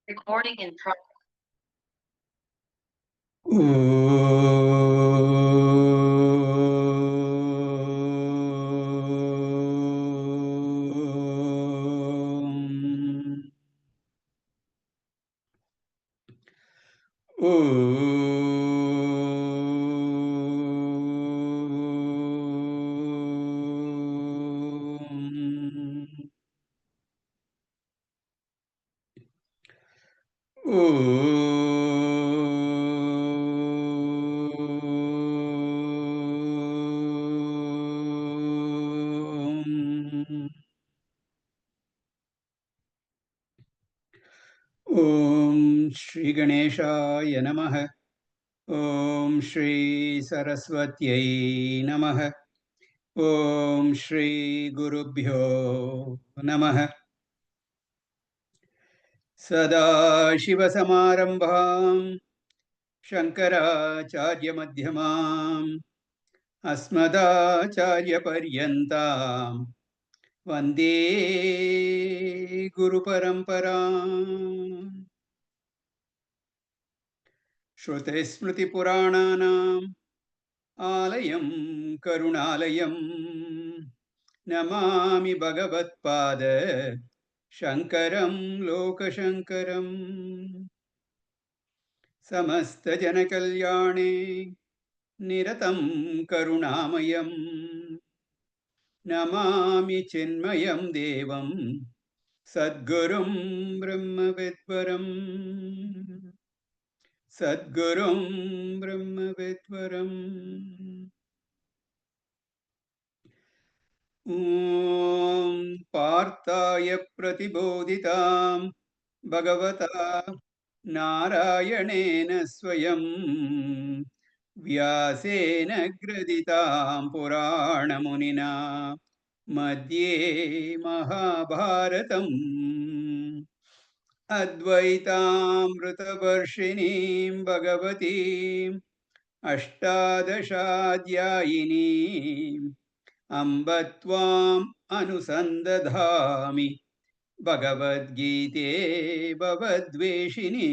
Recording in progress. Om Shri Ganeshaya Namaha. Om Shri Saraswatyai Namaha. Om Shri Gurubhyo Namaha. Sada Shiva Samarambham Shankaracharya Madhyamam Asmadacharya Paryantam Vande Guru Paramparam Shruti Smriti Purananam Alayam Karunalayam Namami Bhagavad Pada Shankaram Lokashankaram Samasta Janakalyane Niratam Karunamayam Namami Chinmayam Devam Sadgurum Brahmavidvaram Sadgurum Brahmavidvaram Om Parthaya Pratibodhitam Bhagavata Narayanena Swayam Vyasena Graditam Purana Munina Madhye Mahabharatam Advaitamritavarshinim Bhagavatim Ashtadashadyayini Ambatvam Anusandadhami Bhagavad Gita Bhavadveshini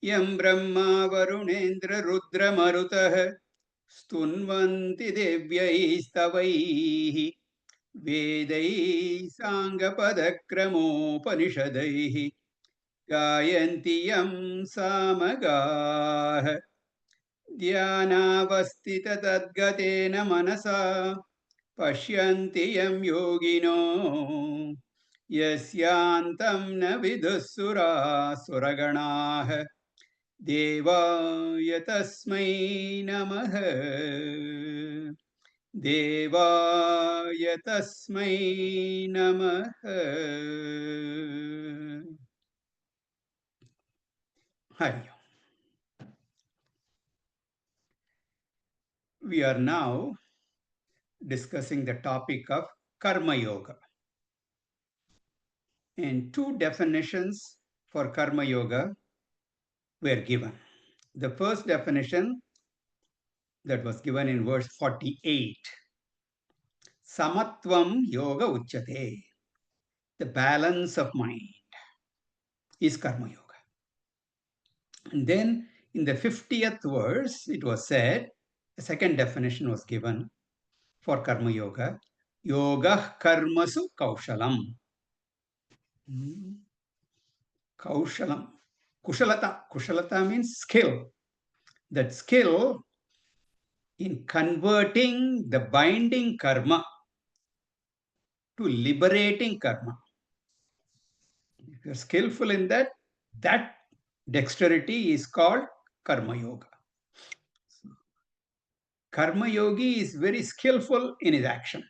Yam Brahma Varunendra Rudra Marutah Stunvanti Devyai Stavaihi Vedai Sangapadakramopanisadaihi Gayanti Yam Samagaha Dhyanavastita Tadgatena Manasa Pashyanti Yam Yogino Yasyantam na Vidusura Suraganaha Devaya Tasmai Namaha Devaya Tasmai Namaha Hari. We are now discussing the topic of Karma Yoga. And two definitions for Karma Yoga were given. The first definition that was given in verse 48, Samatvam Yoga Uchyate, the balance of mind is Karma Yoga. And then in the 50th verse, it was said, the second definition was given for Karma Yoga, Yoga Karmasu Kaushalam. Kaushalam. Kushalata. Kushalata means skill. That skill in converting the binding karma to liberating karma. If you're skillful in that, that dexterity is called Karma Yoga. Karma Yogi is very skillful in his action.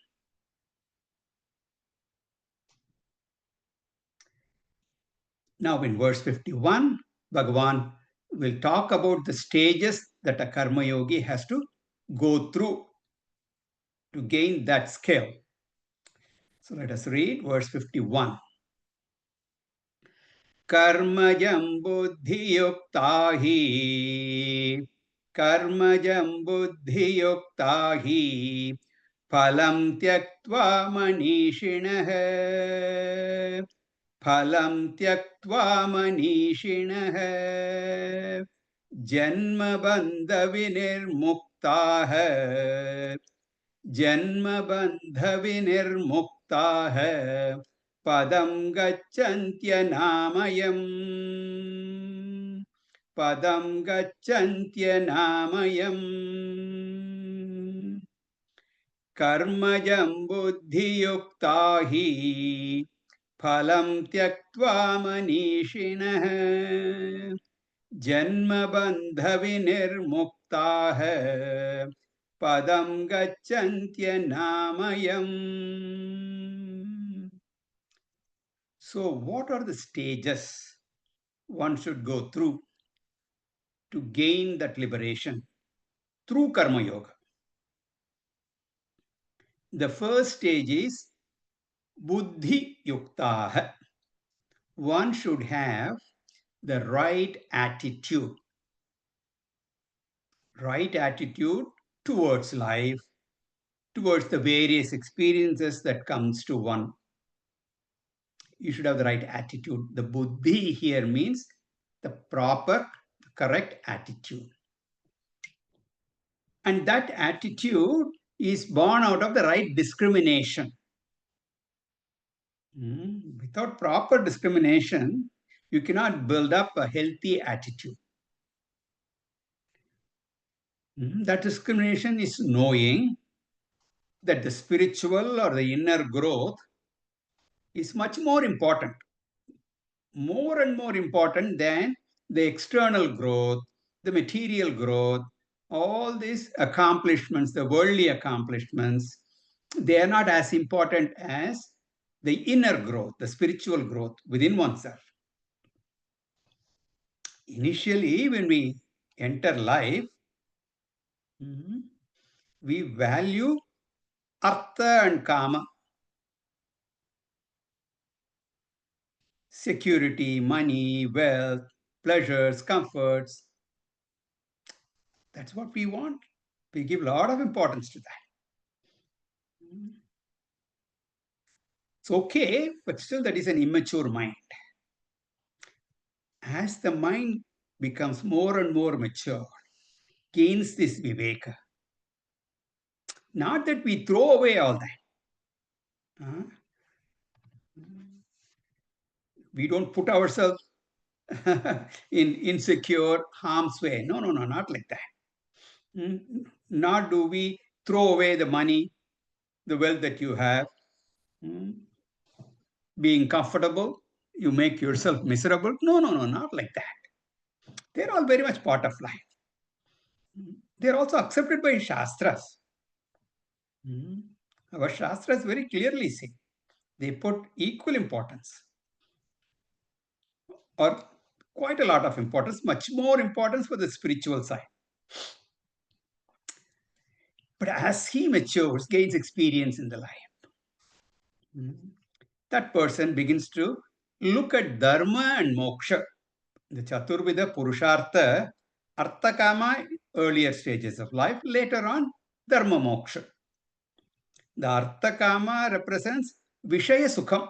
Now in verse 51, Bhagavan will talk about the stages that a Karma Yogi has to go through to gain that skill. So let us read verse 51. Karmajam buddhi yuktahi Karmajam buddhi yuktahi Phalam tyaktva manishinah. Phalam tyaktva manishinah. Janma bandha vinirmuktah. Janma bandha vinirmuktah. Padam gacchantya namayam. Padam gacchantya namayam. Karmajam buddhiyukta hi phalam tyaktva manishinah. Janma bandha vinirmuktah padam gacchantya namayam. So, what are the stages one should go through to gain that liberation through Karma Yoga? The first stage is Buddhi Yuktah. One should have the right attitude towards life, towards the various experiences that comes to one. You should have the right attitude. The buddhi here means the proper, correct attitude. And that attitude is born out of the right discrimination. Without proper discrimination, you cannot build up a healthy attitude. That discrimination is knowing that the spiritual or the inner growth is much more important, more and more important than the external growth, the material growth, all these accomplishments, the worldly accomplishments, they are not as important as the inner growth, the spiritual growth within oneself. Initially, when we enter life, we value artha and kama, security, money, wealth, pleasures, comforts. That's what we want. We give a lot of importance to that. It's okay, but still that is an immature mind. As the mind becomes more and more mature, gains this viveka. Not that we throw away all that. We don't put ourselves in insecure, harm's way. No, not like that. Nor do we throw away the money, the wealth that you have. Being comfortable, you make yourself miserable. No, not like that. They're all very much part of life. They're also accepted by Shastras. Our Shastras very clearly say they put equal importance or quite a lot of importance, much more importance for the spiritual side. But as he matures, gains experience in the life, that person begins to look at dharma and moksha, the Chaturvida Purushartha, Artha Kama, earlier stages of life, later on, Dharma Moksha. The Artha Kama represents Vishaya Sukham,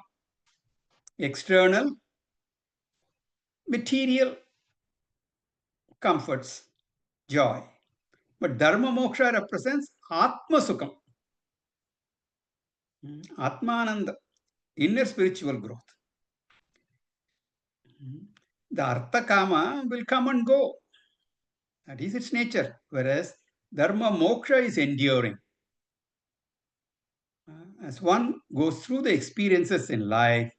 external, material comforts, joy. But Dharma Moksha represents Atma Sukham, Atmananda, inner spiritual growth. The Artha Kama will come and go. That is its nature. Whereas Dharma Moksha is enduring. As one goes through the experiences in life,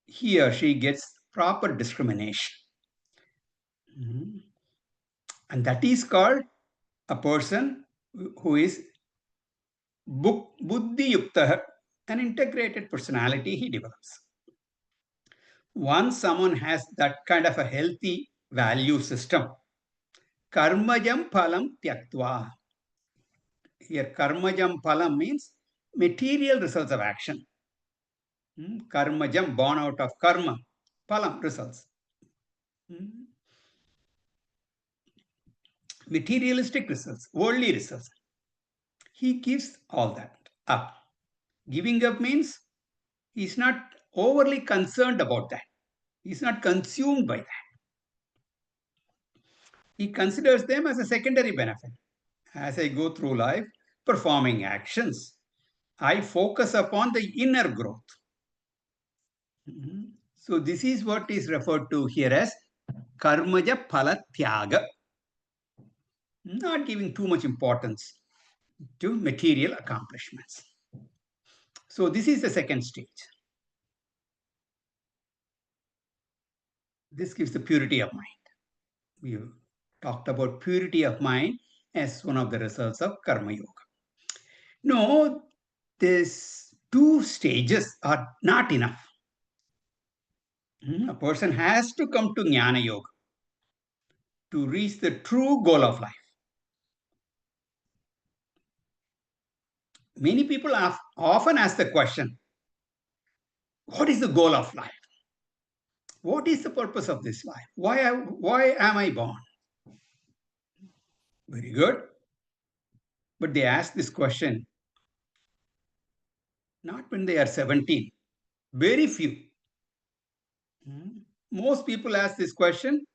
he or she gets proper discrimination. And that is called a person who is buddhi yuktah, an integrated personality he develops. Once someone has that kind of a healthy value system, karmajam phalam tyaktva. Here, karmajam phalam means material results of action. Karmajam, born out of karma, phalam, results. Materialistic results, worldly results. he gives all that up. Giving up means he's not overly concerned about that. He's not consumed by that. He considers them as a secondary benefit. As I go through life performing actions, I focus upon the inner growth. So this is what is referred to here as karmaja phala tyaga. Not giving too much importance to material accomplishments. So this is the second stage. This gives the purity of mind. We talked about purity of mind as one of the results of karma yoga. No, these two stages are not enough. A person has to come to jnana yoga to reach the true goal of life. Many people often ask the question, what is the goal of life? What is the purpose of this life? Why am I born? Very good. But they ask this question not when they are 17. Very few. Most people ask this question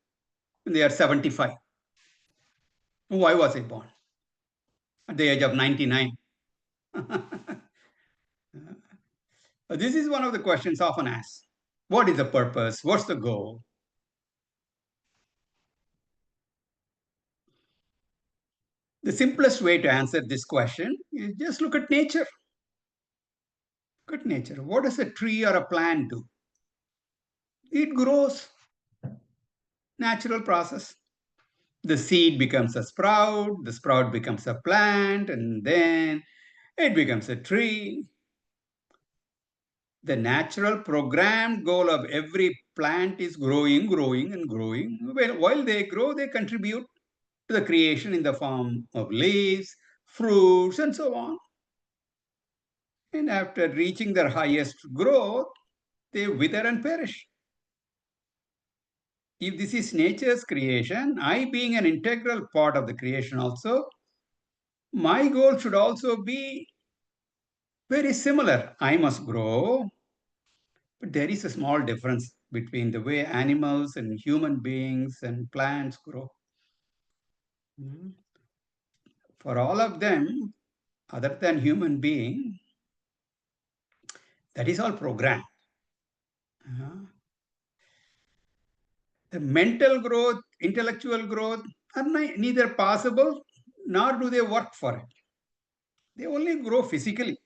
when they are 75. Why was I born? At the age of 99. This is one of the questions often asked. What is the purpose? What's the goal? The simplest way to answer this question is just look at nature. Look at nature. What does a tree or a plant do? It grows. Natural process. The seed becomes a sprout, the sprout becomes a plant, and then it becomes a tree. The natural programmed goal of every plant is growing, growing, and growing. While they grow, they contribute to the creation in the form of leaves, fruits, and so on. And after reaching their highest growth, they wither and perish. If this is nature's creation, I being an integral part of the creation also, my goal should also be very similar. I must grow, but there is a small difference between the way animals and human beings and plants grow. For all of them, other than human being, that is all programmed. The mental growth, intellectual growth are neither possible nor do they work for it. They only grow physically.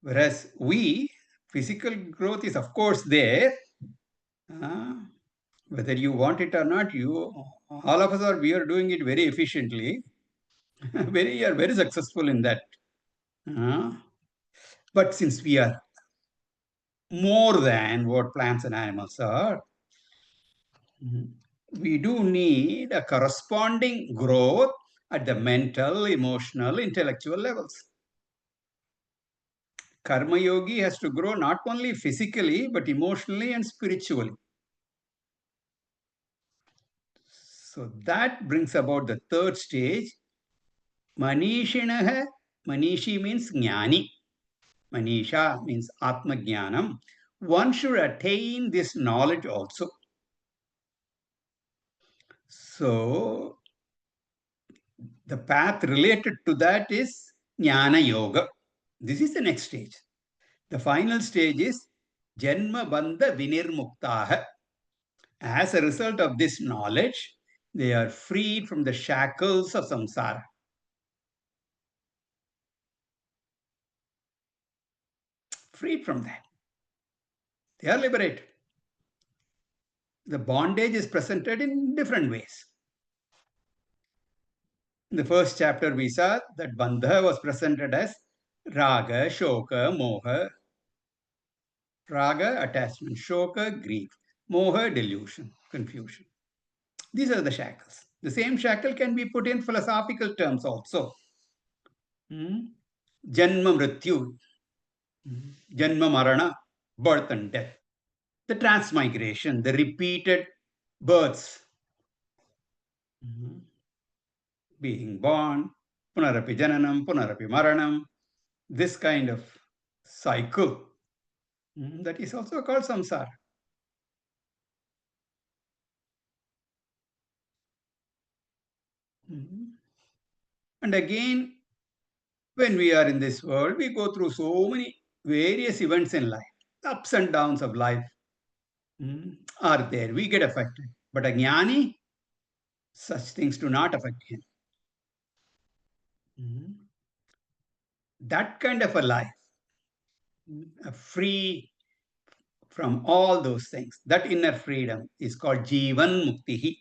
Whereas physical growth is of course there. Whether you want it or not, all of us we are doing it very efficiently. We are very successful in that. But since we are more than what plants and animals are, we do need a corresponding growth at the mental, emotional, intellectual levels. Karma yogi has to grow not only physically, but emotionally and spiritually. So that brings about the third stage. Manishinaha, Manishi means jnani. Manisha means Atma Jnanam. One should attain this knowledge also. So the path related to that is Jnana Yoga. This is the next stage. The final stage is Janma Bandha Vinirmuktaha. As a result of this knowledge, they are freed from the shackles of samsara. Freed from that. They are liberated. The bondage is presented in different ways. In the first chapter, we saw that bandha was presented as raga, shoka, moha. Raga, attachment, shoka, grief, moha, delusion, confusion. These are the shackles. The same shackle can be put in philosophical terms also. Janma mrityu, janma marana, birth and death. The transmigration, the repeated births. Being born, Punarapi Jananam, Punarapi Maranam, this kind of cycle, that is also called samsara. And again, when we are in this world, we go through so many various events in life. The ups and downs of life are there. We get affected. But a jnani, such things do not affect him. That kind of a life, free from all those things, that inner freedom is called Jivan Muktihi.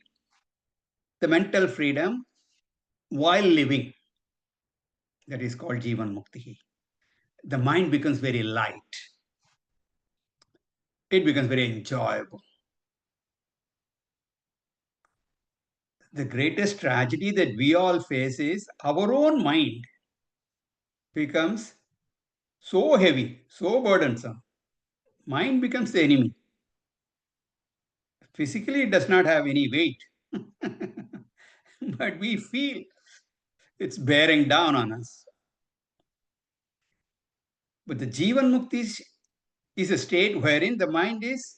The mental freedom while living, that is called Jivan Muktihi. The mind becomes very light. It becomes very enjoyable. The greatest tragedy that we all face is our own mind becomes so heavy, so burdensome. Mind becomes the enemy. Physically, it does not have any weight, but we feel it's bearing down on us. But the Jivan Mukti is a state wherein the mind is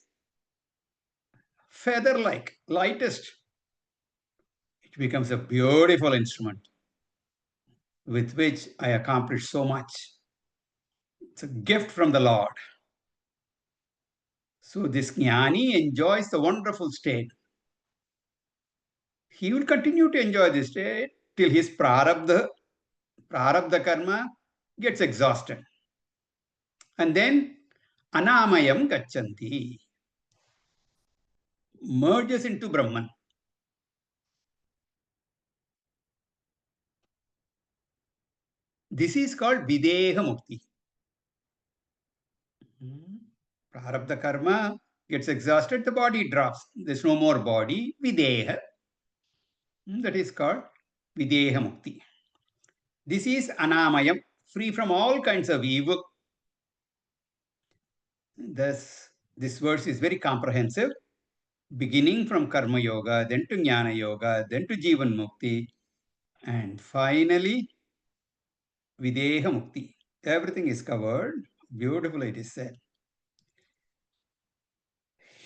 feather like, lightest. It becomes a beautiful instrument with which I accomplish so much. It's a gift from the Lord. So this jnani enjoys the wonderful state. He will continue to enjoy this state till his prarabdha karma gets exhausted. And then anamayam gachanti, merges into Brahman. This is called Videha Mukti. Prarabdha karma gets exhausted, the body drops. There's no more body, Videha. That is called Videha Mukti. This is Anamayam, free from all kinds of evil. Thus, this verse is very comprehensive, beginning from Karma Yoga, then to Jnana Yoga, then to Jivan Mukti, and finally Videha Mukti. Everything is covered. Beautifully it is said.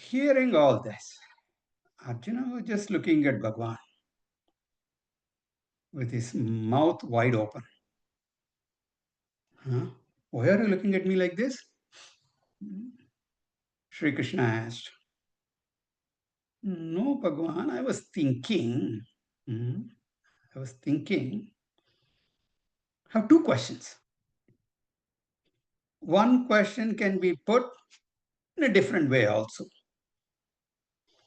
Hearing all this, Arjuna was just looking at Bhagwan with his mouth wide open. Huh? Why are you looking at me like this? Sri Krishna asked. No, Bhagwan, I was thinking. I was thinking. I have two questions. One question can be put in a different way also.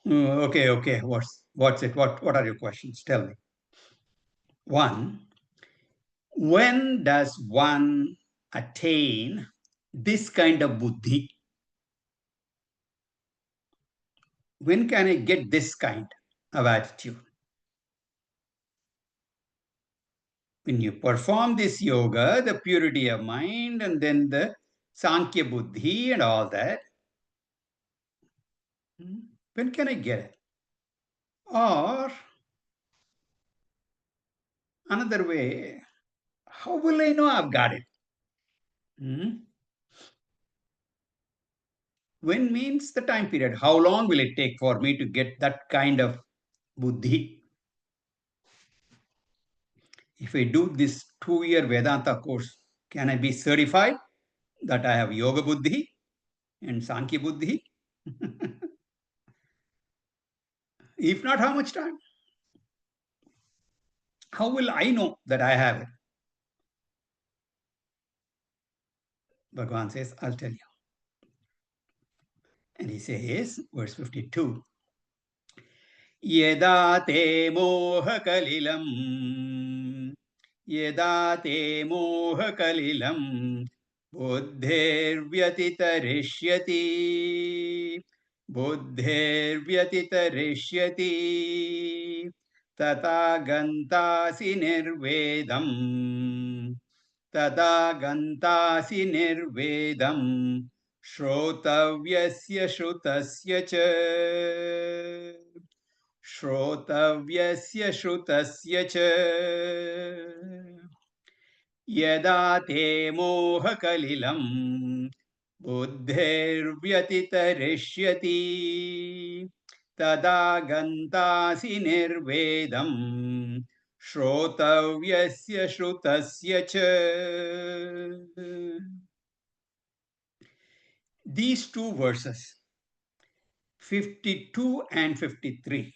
Okay. What's it? What are your questions? Tell me. One, when does one attain this kind of buddhi? When can I get this kind of attitude? When you perform this yoga, the purity of mind, and then the Samkhya buddhi and all that, when can I get it? Or another way, how will I know I've got it? When means the time period. How long will it take for me to get that kind of buddhi? If I do this 2-year Vedanta course, can I be certified that I have yoga buddhi and Sankhya buddhi? If not, how much time? How will I know that I have it? Bhagavan says, I'll tell you. And he says, verse 52, Yeda te moha kalilam, Yeda te moha kalilam, buddhirvyatitarishyati, buddhirvyatitarishyati, tata gantasi nirvedam, tata gantasi nirvedam, श्रोतव्यस्य श्रुतस्य च श्रोतव्यस्य श्रुतस्य च Yada te moha kalilam buddhirvyatitarishyati tada gantasi nirvedam shrotavyasya shrutasya cha. These two verses, 52 and 53,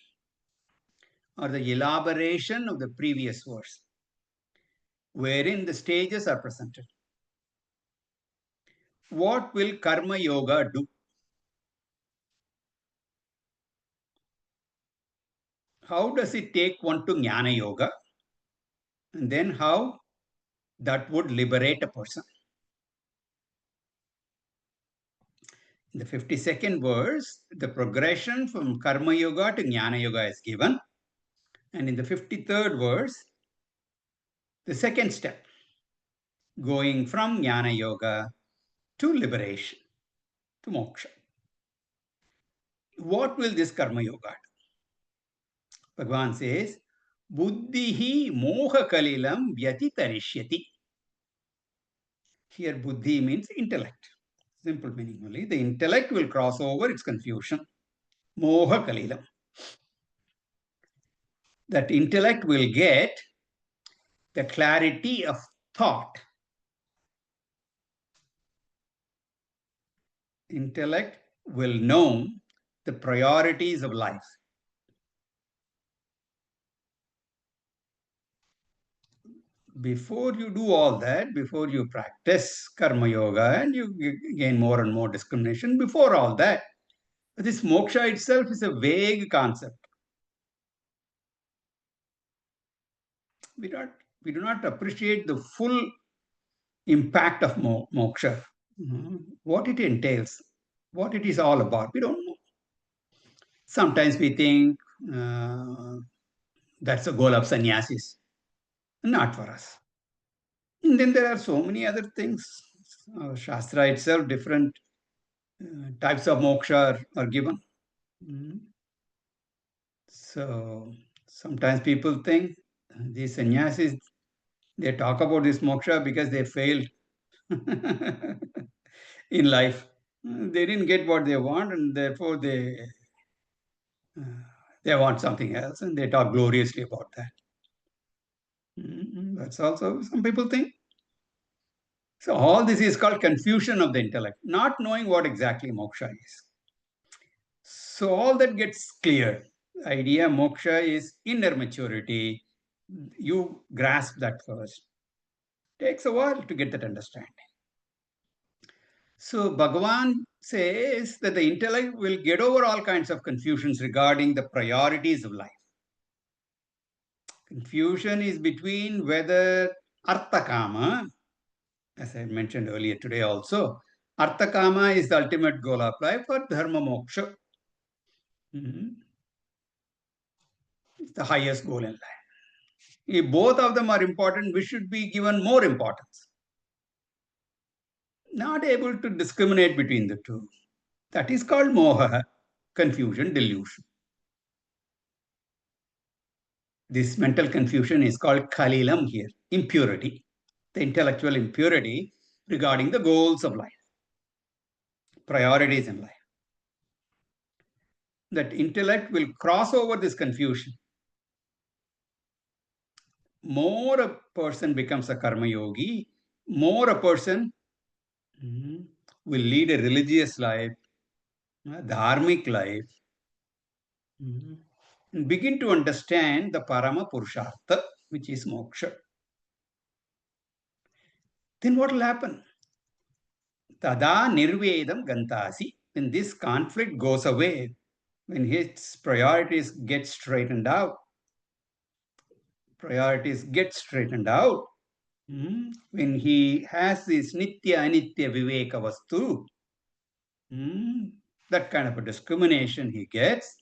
are the elaboration of the previous verse, wherein the stages are presented. What will Karma Yoga do? How does it take one to Jnana Yoga? And then how that would liberate a person. In the 52nd verse, the progression from Karma Yoga to Jnana Yoga is given. And in the 53rd verse, the second step, going from Jnana Yoga to liberation, to moksha. What will this Karma Yoga do? Bhagavan says, Buddhihi moha kalilam vyatitarishyati. Here, buddhi means intellect. Simple meaning only. The intellect will cross over its confusion. Moha kalilam. That intellect will get the clarity of thought. Intellect will know the priorities of life. Before you do all that, before you practice Karma Yoga and you gain more and more discrimination, before all that, this moksha itself is a vague concept. We do not appreciate the full impact of moksha, what it entails, what it is all about. We don't know. Sometimes we think that's the goal of sannyasis. Not for us. And then there are so many other things. Shastra itself, different types of moksha are given. So sometimes people think these sannyasis, they talk about this moksha because they failed in life. They didn't get what they want, and therefore they want something else, and they talk gloriously about that. That's also some people think. So all this is called confusion of the intellect, not knowing what exactly moksha is. So all that gets clear. The idea moksha is inner maturity. You grasp that first. Takes a while to get that understanding. So Bhagavan says that the intellect will get over all kinds of confusions regarding the priorities of life. Confusion is between whether arthakama, as I mentioned earlier today also, arthakama is the ultimate goal of life, or dharma moksha. It's the highest goal in life. If both of them are important, we should be given more importance. Not able to discriminate between the two. That is called moha, confusion, delusion. This mental confusion is called kalilam here, impurity, the intellectual impurity regarding the goals of life, priorities in life. That intellect will cross over this confusion. More a person becomes a karma yogi, more a person will lead a religious life, a dharmic life, and begin to understand the parama purushartha, which is moksha. Then what will happen? Tada nirvedam gantasi. When this conflict goes away, when his priorities get straightened out, when he has this nitya anitya viveka vastu, that kind of a discrimination he gets,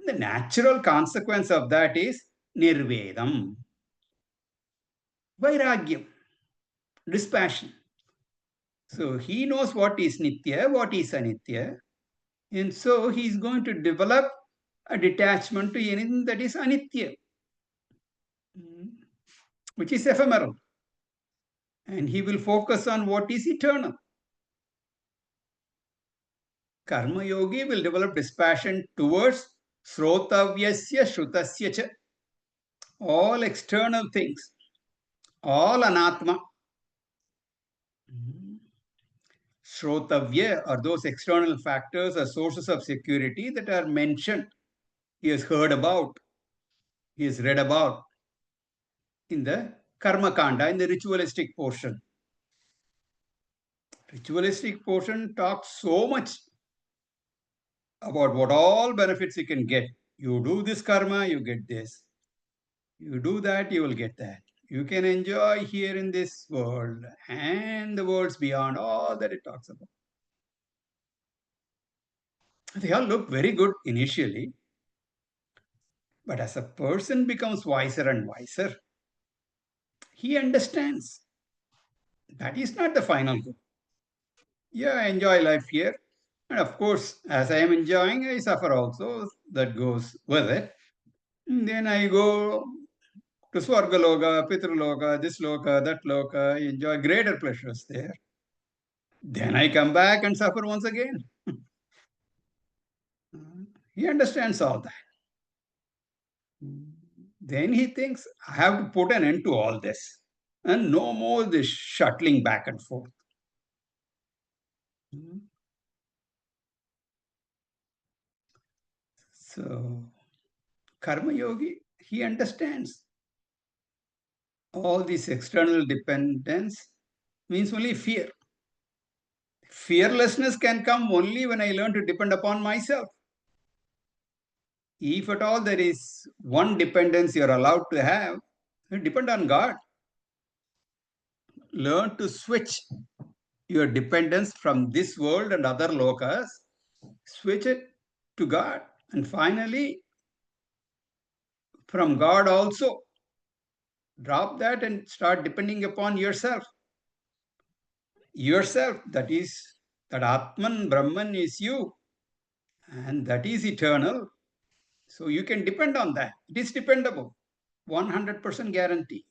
the natural consequence of that is nirvedam, vairagyam, dispassion. So he knows what is nitya, what is anitya, and so he is going to develop a detachment to anything that is anitya, which is ephemeral. and he will focus on what is eternal. Karma yogi will develop dispassion towards srotavyasya shrutasya cha, all external things, all anatma. Shrotavya are those external factors or sources of security that are mentioned. He has heard about, he has read about in the Karma Kanda, in the ritualistic portion. Ritualistic portion talks so much about what all benefits you can get. You do this karma, you get this. You do that, you will get that. You can enjoy here in this world and the worlds beyond, all that it talks about. They all look very good initially, but as a person becomes wiser and wiser, he understands that is not the final goal. Yeah, I enjoy life here. And of course, as I am enjoying, I suffer also. That goes with it. And then I go to Swargaloka, Pitraloka, this loka, that loka, I enjoy greater pleasures there. Then I come back and suffer once again. He understands all that. Then he thinks, I have to put an end to all this. And no more this shuttling back and forth. So, Karma Yogi, he understands all this external dependence means only fear. Fearlessness can come only when I learn to depend upon myself. If at all there is one dependence you're allowed to have, depend on God. Learn to switch your dependence from this world and other lokas, switch it to God. And finally, from God also, drop that and start depending upon yourself. Yourself, that is, that Atman, Brahman is you, and that is eternal. So you can depend on that. It is dependable, 100% guarantee.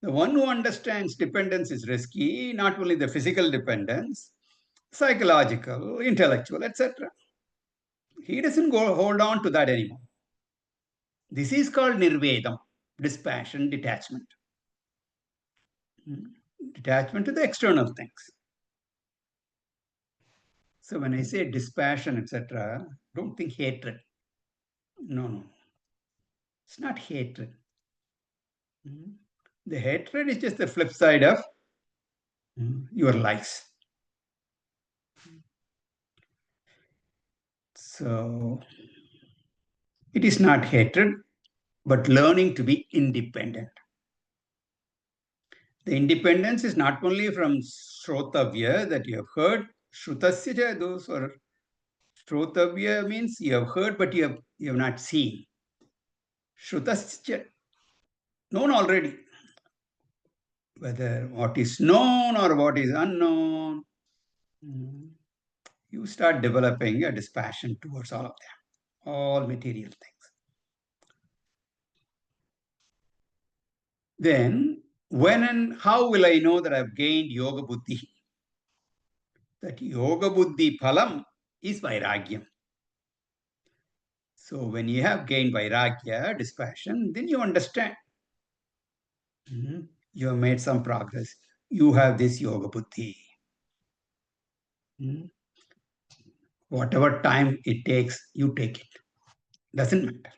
The one who understands dependence is risky, not only the physical dependence, psychological, intellectual, etc. He doesn't hold on to that anymore. This is called nirvedam, dispassion, detachment. Detachment to the external things. So when I say dispassion, etc., don't think hatred. No. It's not hatred. The hatred is just the flip side of your lies. So it is not hatred, but learning to be independent. The independence is not only from Shrotavya that you have heard. Shrutasya, those are Shrotavya means you have heard, but you have not seen. Shrutasya, known already. Whether what is known or what is unknown, you start developing a dispassion towards all of them, all material things. Then, when and how will I know that I've gained yoga buddhi? That yoga buddhi phalam is vairagyam. So when you have gained vairagya, dispassion, then you understand. You have made some progress. You have this yoga buddhi. Whatever time it takes, you take it. Doesn't matter.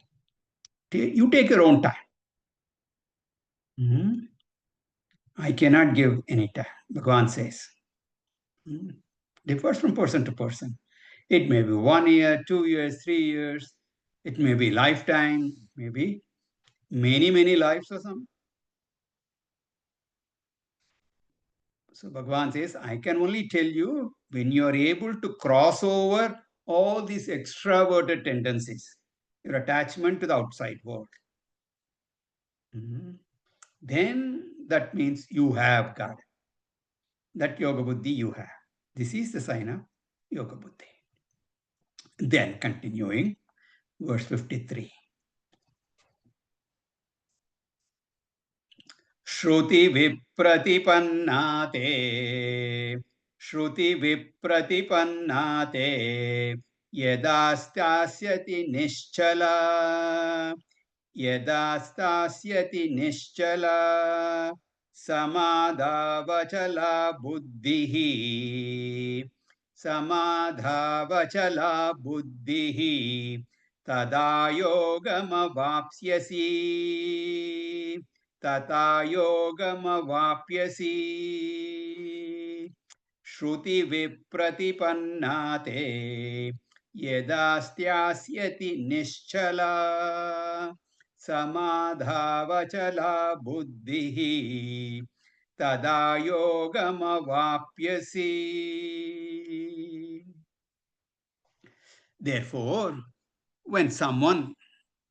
You take your own time. I cannot give any time, Bhagavan says. Differs from person to person. It may be 1 year, 2 years, 3 years. It may be lifetime, maybe many lives or something. So Bhagavan says, I can only tell you when you are able to cross over all these extroverted tendencies, your attachment to the outside world. Then that means you have God. That yoga buddhi you have. This is the sign of yoga buddhi. Then continuing, verse 53. Shruti Vipratipannate. Shruti Vipratipannate. Yadastasyati Nischala. Yadastasyati Nischala. Samadhavachala Buddhihi. Samadhavachala Buddhihi. Tada yogamavapsyasi. Tata yogamavapyasi. Shruti vipratipannate. Yadastyasyati nischala. Samadhavachala buddhihi. Tada yogamavapyasi. Therefore, when someone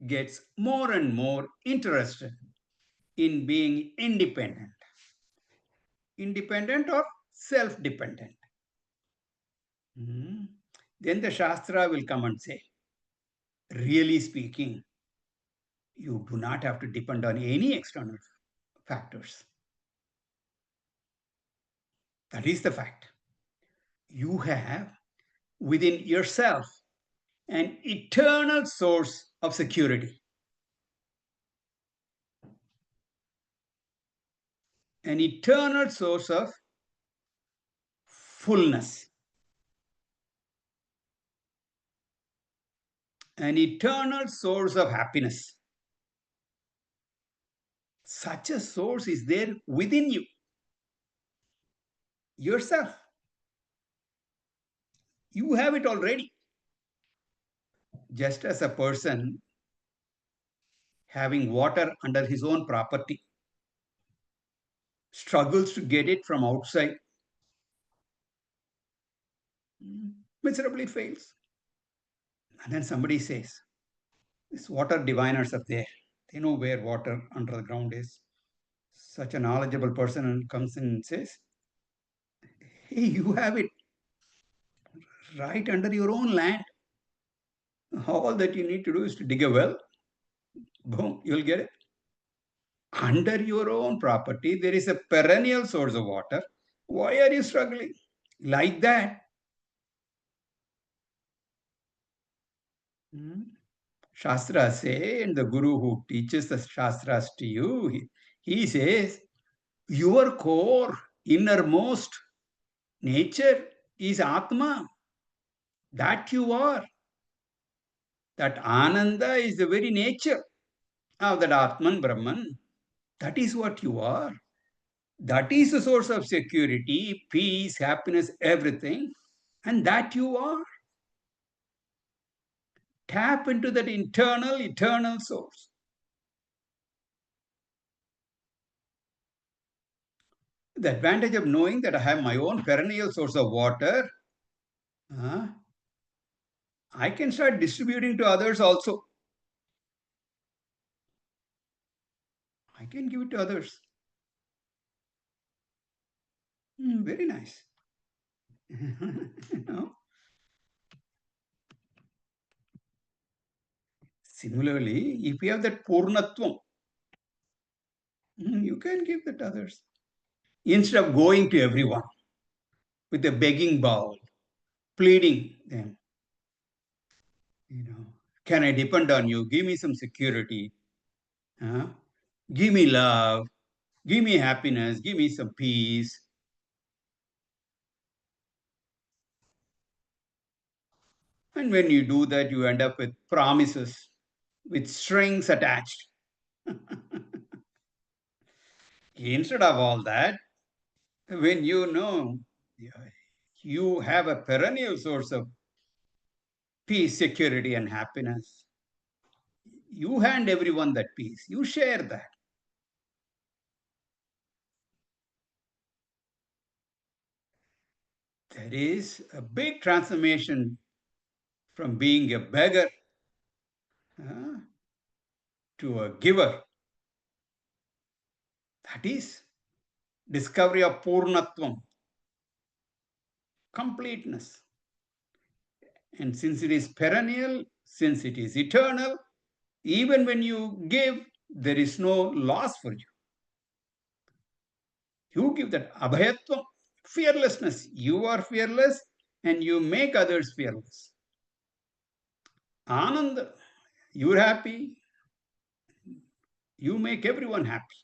gets more and more interested in being independent, independent or self-dependent, then the Shastra will come and say, really speaking, you do not have to depend on any external factors. That is the fact. You have within yourself an eternal source of security, an eternal source of fullness, an eternal source of happiness. Such a source is there within you, yourself. You have it already. Just as a person having water under his own property struggles to get it from outside, miserably fails. And then somebody says, these water diviners are there. They know where water under the ground is. Such a knowledgeable person comes in and says, hey, you have it right under your own land. All that you need to do is to dig a well. Boom, you'll get it. Under your own property, there is a perennial source of water. Why are you struggling? Like that. Shastras say, and the Guru who teaches the Shastras to you, he says, your core, innermost nature is Atma. That you are. That Ananda is the very nature of that Atman Brahman. That is what you are. That is the source of security, peace, happiness, everything. And that you are. Tap into that internal, eternal source. The advantage of knowing that I have my own perennial source of water, I can start distributing to others also. I can give it to others. Very nice. You know? Similarly, if you have that Purnatvam, you can give that to others. Instead of going to everyone with a begging bowl, pleading them, can I depend on you? Give me some security. Give me love. Give me happiness. Give me some peace. And when you do that, you end up with promises with strings attached. Instead of all that, when you know you have a perennial source of peace, security, and happiness, you hand everyone that peace. You share that. There is a big transformation from being a beggar to a giver. That is discovery of Purnatvam, completeness. And since it is perennial, since it is eternal, even when you give, there is no loss for you. You give that abhayatvam, fearlessness. You are fearless and you make others fearless. Anand, you're happy, you make everyone happy.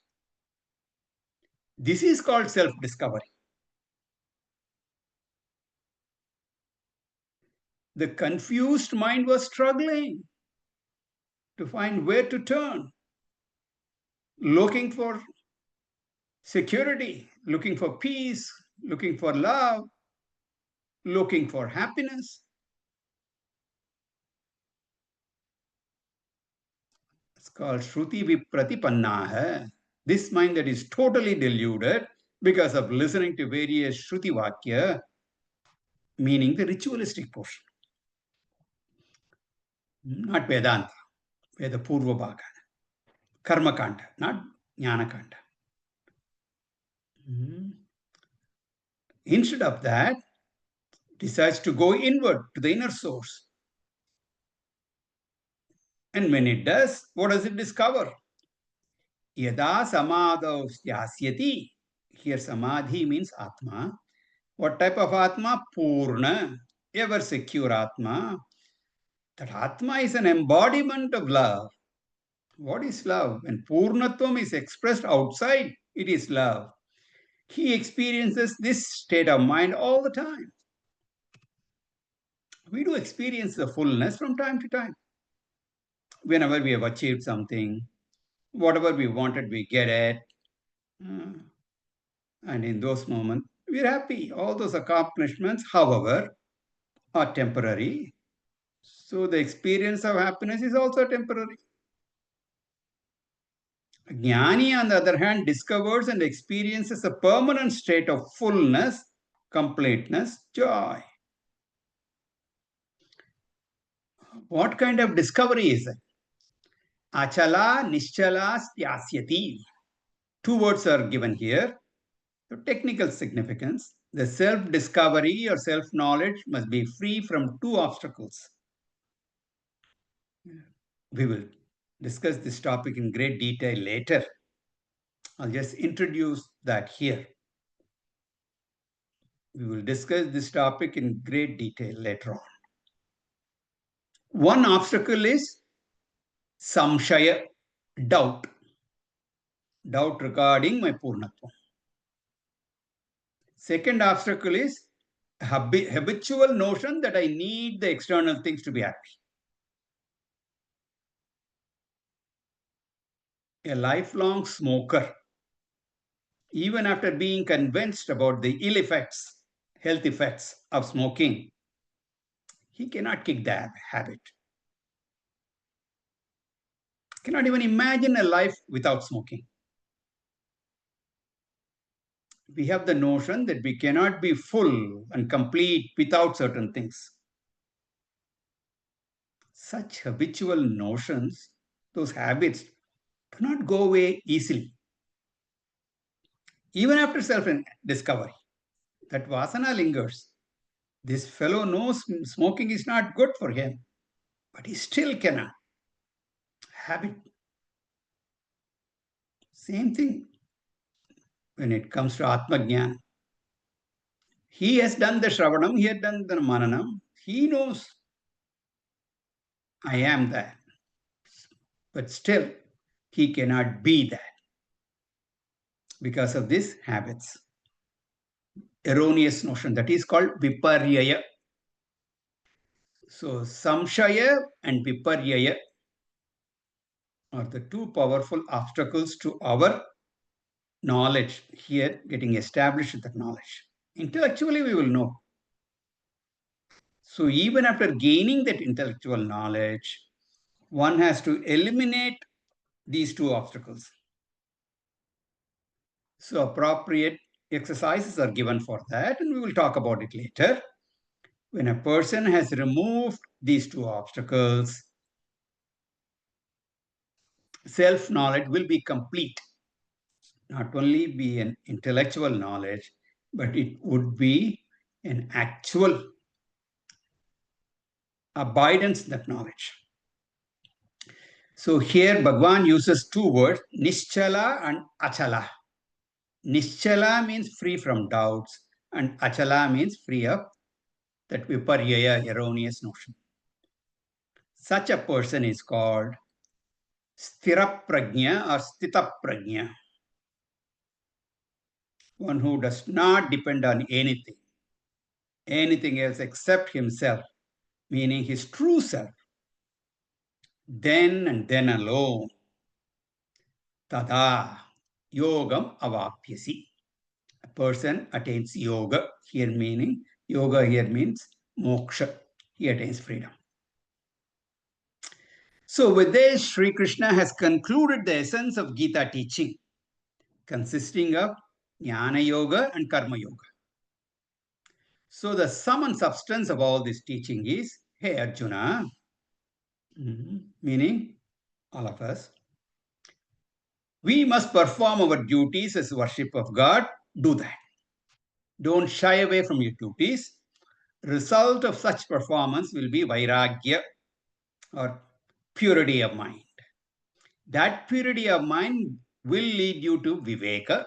This is called self-discovery. The confused mind was struggling to find where to turn, looking for security, looking for peace, looking for love, looking for happiness. It's called Shruti Vipratipanna. This mind that is totally deluded because of listening to various Shruti Vakya, meaning the ritualistic portion, not Vedanta, Veda Purva Bhaga, Karma Kanda, not Jnana Kanda. Instead of that, decides to go inward to the inner source. And when it does, what does it discover? Yada samadhav yasyati. Here samadhi means Atma. What type of Atma? Purna, ever secure Atma. That Atma is an embodiment of love. What is love? When Purnatvam is expressed outside, it is love. He experiences this state of mind all the time. We do experience the fullness from time to time. Whenever we have achieved something, whatever we wanted, we get it. And in those moments, we're happy. All those accomplishments, however, are temporary. So the experience of happiness is also temporary. Jnani, on the other hand, discovers and experiences a permanent state of fullness, completeness, joy. What kind of discovery is it? Achala nischala styasyati. Two words are given here. The technical significance. The self-discovery or self-knowledge must be free from two obstacles. We will discuss this topic in great detail later. I'll just introduce that here. We will discuss this topic in great detail later on. One obstacle is samkhya, doubt. Doubt regarding my Purnatva. Second obstacle is habitual notion that I need the external things to be happy. A lifelong smoker, even after being convinced about the ill effects, health effects of smoking, he cannot kick the habit. Cannot even imagine a life without smoking. We have the notion that we cannot be full and complete without certain things. Such habitual notions, those habits, do not go away easily. Even after self-discovery, that vasana lingers. This fellow knows smoking is not good for him, but he still cannot have it. Same thing when it comes to Atma Jnana. He has done the Shravanam, he has done the Mananam. He knows I am that. But still, he cannot be that because of these habits. Erroneous notion that is called viparyaya. So, samkhya and viparyaya are the two powerful obstacles to our knowledge here, getting established with that knowledge. Intellectually, we will know. So even after gaining that intellectual knowledge, one has to eliminate these two obstacles. So appropriate exercises are given for that, and we will talk about it later. When a person has removed these two obstacles, self-knowledge will be complete. Not only be an intellectual knowledge, but it would be an actual abidance in that knowledge. So here Bhagwan uses two words, nischala and achala. Nischala means free from doubts, and achala means free of that viparyaya, erroneous notion. Such a person is called sthira prajna or stita prajna, one who does not depend on anything else except himself, meaning his true self. Then and then alone, tada yogam avapyasi. A person attains yoga, yoga here means moksha. He attains freedom. So with this, Sri Krishna has concluded the essence of Gita teaching, consisting of Jnana Yoga and Karma Yoga. So the sum and substance of all this teaching is, hey Arjuna, meaning all of us, we must perform our duties as worship of God. Do that. Don't shy away from your duties. Result of such performance will be vairagya or purity of mind. That purity of mind will lead you to viveka,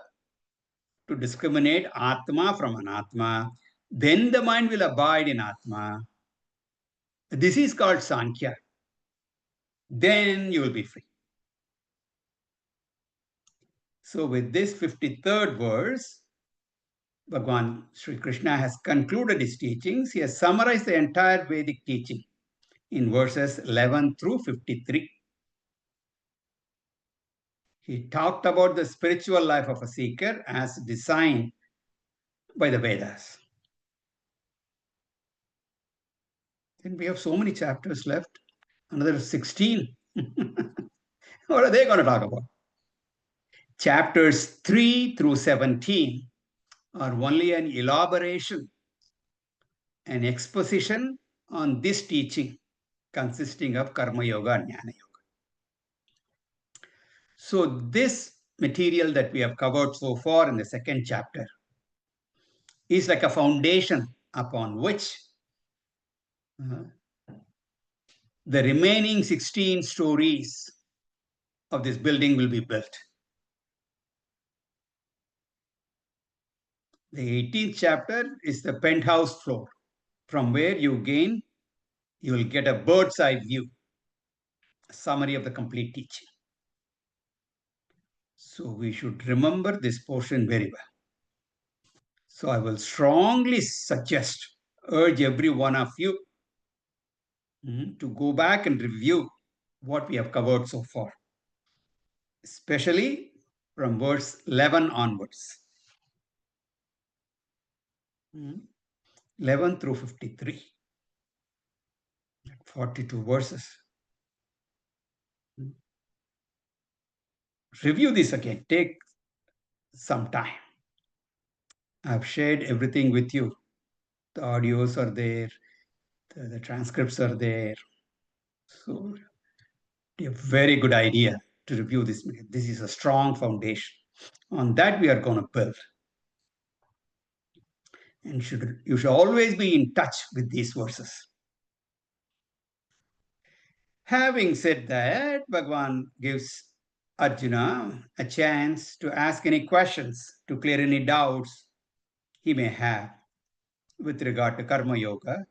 to discriminate Atma from Anatma. Then the mind will abide in Atma. This is called Samkhya. Then you will be free. So with this 53rd verse, Bhagavan Sri Krishna has concluded his teachings. He has summarized the entire Vedic teaching in verses 11 through 53. He talked about the spiritual life of a seeker as designed by the Vedas. Then we have so many chapters left, another 16. What are they going to talk about? Chapters 3 through 17 are only an elaboration, an exposition on this teaching consisting of Karma Yoga and Jnana Yoga. So this material that we have covered so far in the second chapter is like a foundation upon which the remaining 16 stories of this building will be built. The 18th chapter is the penthouse floor, from where you will get a bird's eye view, a summary of the complete teaching. So we should remember this portion very well. So I will strongly urge every one of you to go back and review what we have covered so far, especially from verse 11 onwards. 11 through 53. 42 verses. Review this again. Take some time. I've shared everything with you. The audios are there. The transcripts are there. So a very good idea to review this. This is a strong foundation. On that we are going to build. And you should always be in touch with these verses. Having said that, Bhagavan gives Arjuna a chance to ask any questions, to clear any doubts he may have with regard to Karma Yoga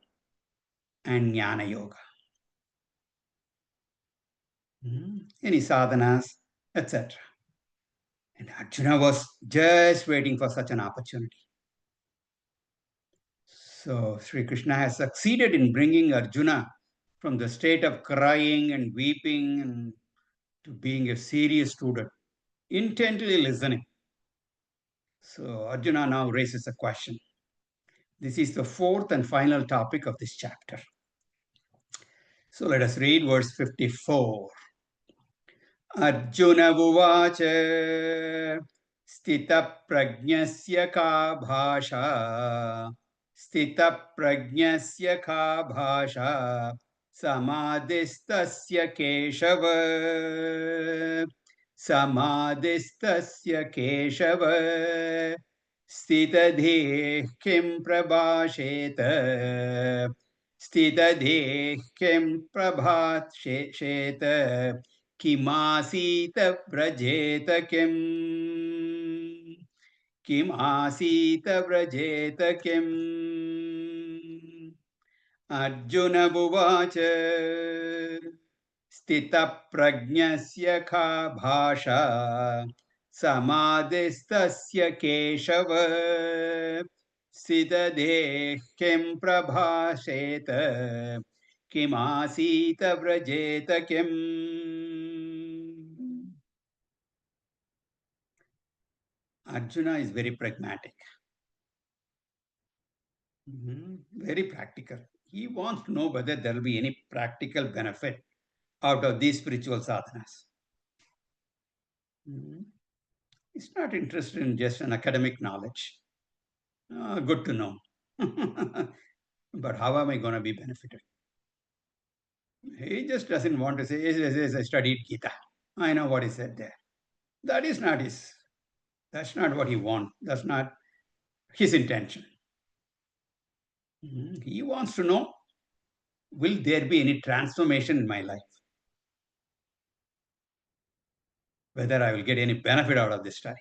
and Jnana Yoga. Any sadhanas, etc. And Arjuna was just waiting for such an opportunity. So Sri Krishna has succeeded in bringing Arjuna from the state of crying and weeping and to being a serious student, intently listening. So Arjuna now raises a question. This is the fourth and final topic of this chapter. So let us read verse 54. Arjuna Uvacha Stita Prajnasya Ka Bhasha Stita Prajnasya Ka Bhasha Samadhistasya Keshava Samadhistasya Keshava Stitadhe Kim Prabhasheta Stitadhe Kim Prabhasheta Kimasita Prajeta Kim. Kim asita vrajeta kim. Arjuna buvacha. Stita prajnasya kha bhasha. Samadhistasya keshava. Sita dehyam prabhasheta. Kim asita vrajeta kim. Arjuna is very pragmatic, very practical. He wants to know whether there will be any practical benefit out of these spiritual sadhanas. He's not interested in just an academic knowledge. Good to know. But how am I going to be benefited? He just doesn't want to say, yes, I studied Gita. I know what he said there. That is not his. That's not what he wants. That's not his intention. He wants to know, will there be any transformation in my life? Whether I will get any benefit out of this study.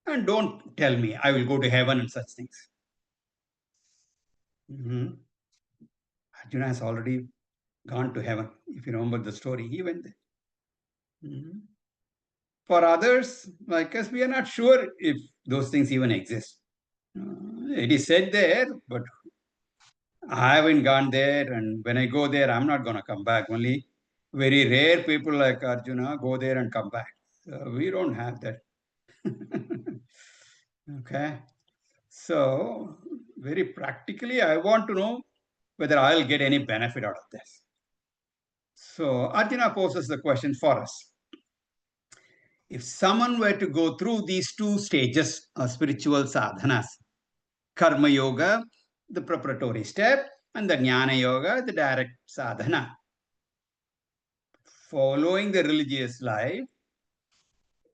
And don't tell me I will go to heaven and such things. Arjuna has already gone to heaven. If you remember the story, he went there. For others, like us, we are not sure if those things even exist. It is said there, but I haven't gone there, and when I go there, I'm not going to come back. Only very rare people like Arjuna go there and come back. We don't have that. Okay. So, very practically, I want to know whether I'll get any benefit out of this. So, Arjuna poses the question for us. If someone were to go through these two stages of spiritual sadhanas, Karma Yoga, the preparatory step, and the Jnana Yoga, the direct sadhana, following the religious life,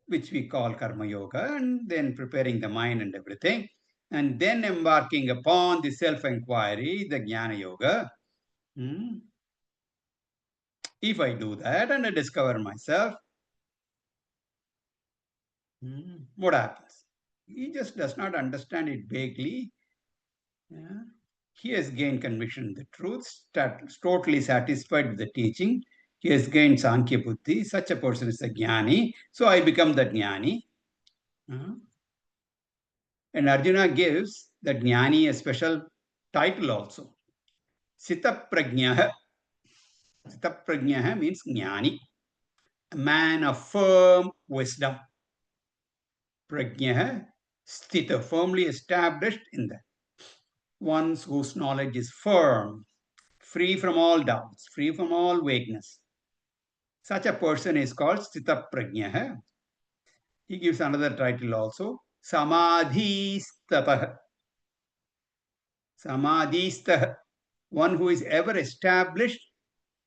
which we call Karma Yoga, and then preparing the mind and everything, and then embarking upon the self-inquiry, the Jnana Yoga. If I do that and I discover myself, what happens? He just does not understand it vaguely. Yeah. He has gained conviction in the truth, totally satisfied with the teaching. He has gained Samkhya Buddhi. Such a person is a jnani. So I become the jnani. And Arjuna gives the jnani a special title also. Sita prajnaha. Sita prajnaha means jnani, a man of firm wisdom. Prajnaha, sthita, firmly established in that. One whose knowledge is firm, free from all doubts, free from all vagueness. Such a person is called sthita prajnaha. He gives another title also, samadhistapah. Samadhistah, one who is ever established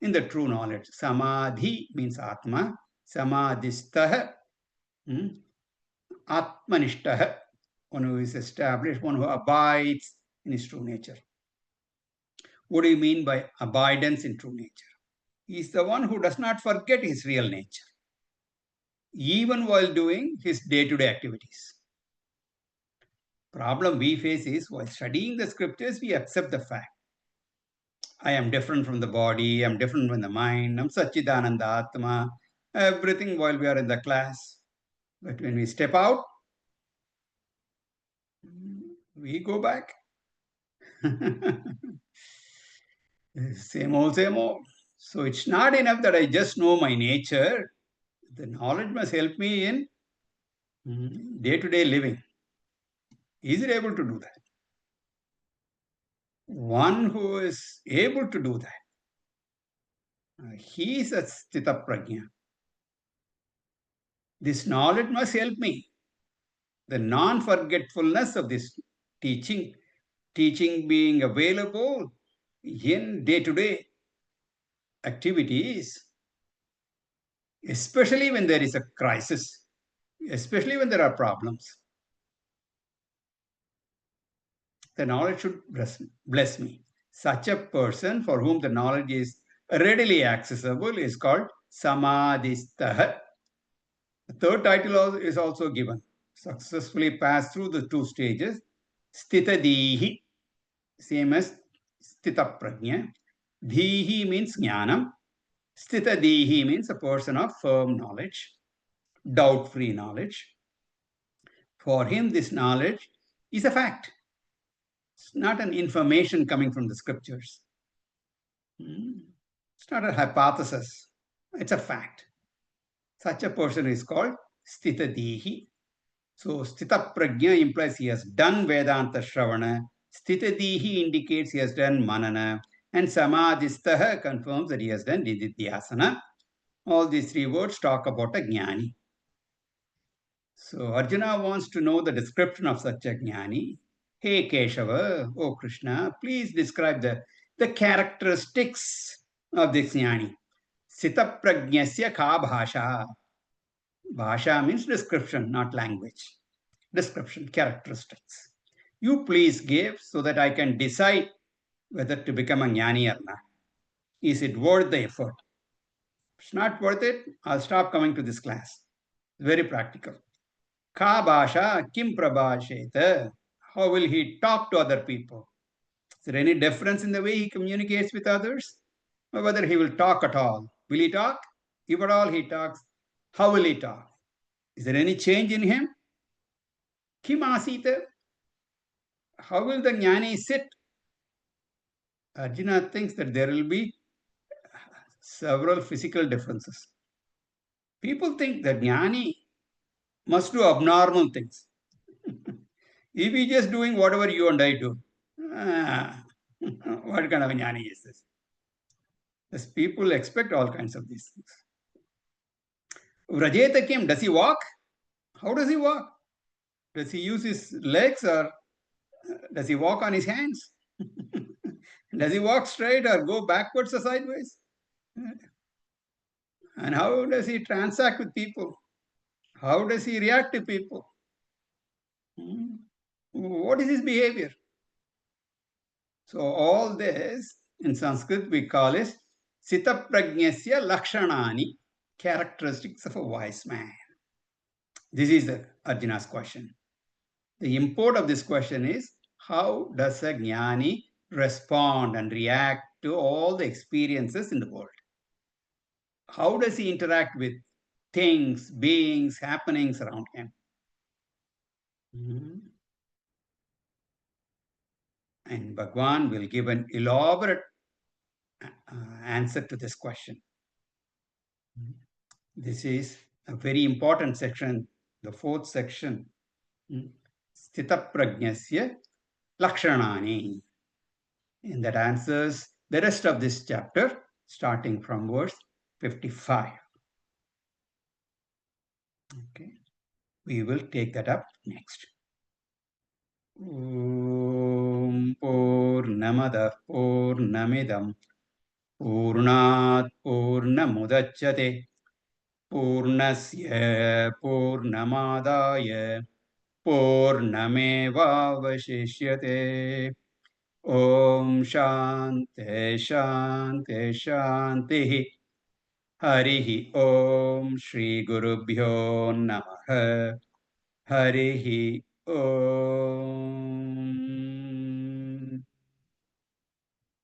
in the true knowledge. Samadhi means Atma. Samadhistah, Atmanishtah, one who is established, one who abides in his true nature. What do you mean by abidance in true nature? He is the one who does not forget his real nature, even while doing his day-to-day activities. Problem we face is while studying the scriptures, we accept the fact. I am different from the body, I'm different from the mind, I'm Satchidananda Atma, everything while we are in the class. But when we step out, we go back. Same old, same old. So it's not enough that I just know my nature. The knowledge must help me in day-to-day living. Is it able to do that? One who is able to do that, he is a sthita prajna. This knowledge must help me. The non-forgetfulness of this teaching being available in day-to-day activities, especially when there is a crisis, especially when there are problems. The knowledge should bless me. Such a person for whom the knowledge is readily accessible is called samadhistah. The third title is also given, successfully passed through the two stages. Stitadihi, same as Stita Prajna. Dhihi means jnanam. Stitadihi means a person of firm knowledge, doubt-free knowledge. For him, this knowledge is a fact. It's not an information coming from the scriptures. It's not a hypothesis. It's a fact. Such a person is called Stitadihi. So Stita Prajna implies he has done Vedanta Shravana. Stitadihi indicates he has done Manana. And Samadhistaha confirms that he has done Nididhyasana. All these three words talk about a Jnani. So Arjuna wants to know the description of such a Jnani. Hey Keshava, oh Krishna, please describe the characteristics of this Jnani. Sita Prajnasya Ka Bhasha. Bhasha means description, not language. Description, characteristics. You please give so that I can decide whether to become a Jnani or not. Is it worth the effort? If it's not worth it, I'll stop coming to this class. Very practical. Ka Bhasha Kim Prabhasheta. How will he talk to other people? Is there any difference in the way he communicates with others? Or whether he will talk at all? Will he talk? If at all he talks, how will he talk? Is there any change in him? Kim Asita? How will the Jnani sit? Arjuna thinks that there will be several physical differences. People think that Jnani must do abnormal things. If he's just doing whatever you and I do, what kind of a Jnani is this? Yes, people expect all kinds of these things. Vrajeta Kim, does he walk? How does he walk? Does he use his legs or does he walk on his hands? Does he walk straight or go backwards or sideways? And how does he transact with people? How does he react to people? What is his behavior? So all this in Sanskrit we call it Sita Prajnasya Lakshanani, characteristics of a wise man. This is the Arjuna's question. The import of this question is, how does a Jnani respond and react to all the experiences in the world? How does he interact with things, beings, happenings around him? And Bhagwan will give an elaborate answer to this question. This is a very important section, the fourth section. Sthita Prajnasya Lakshanani. And that answers the rest of this chapter, starting from verse 55. Okay, we will take that up next. Om Purnamada Purnamidam Purnat Purnamudachyate Purnasya Purnamadaya Purnamevavashishyate. Om Shanti Shanti Shanti. Harihi Om Shri Gurubhyo Namaha. Harihi Om.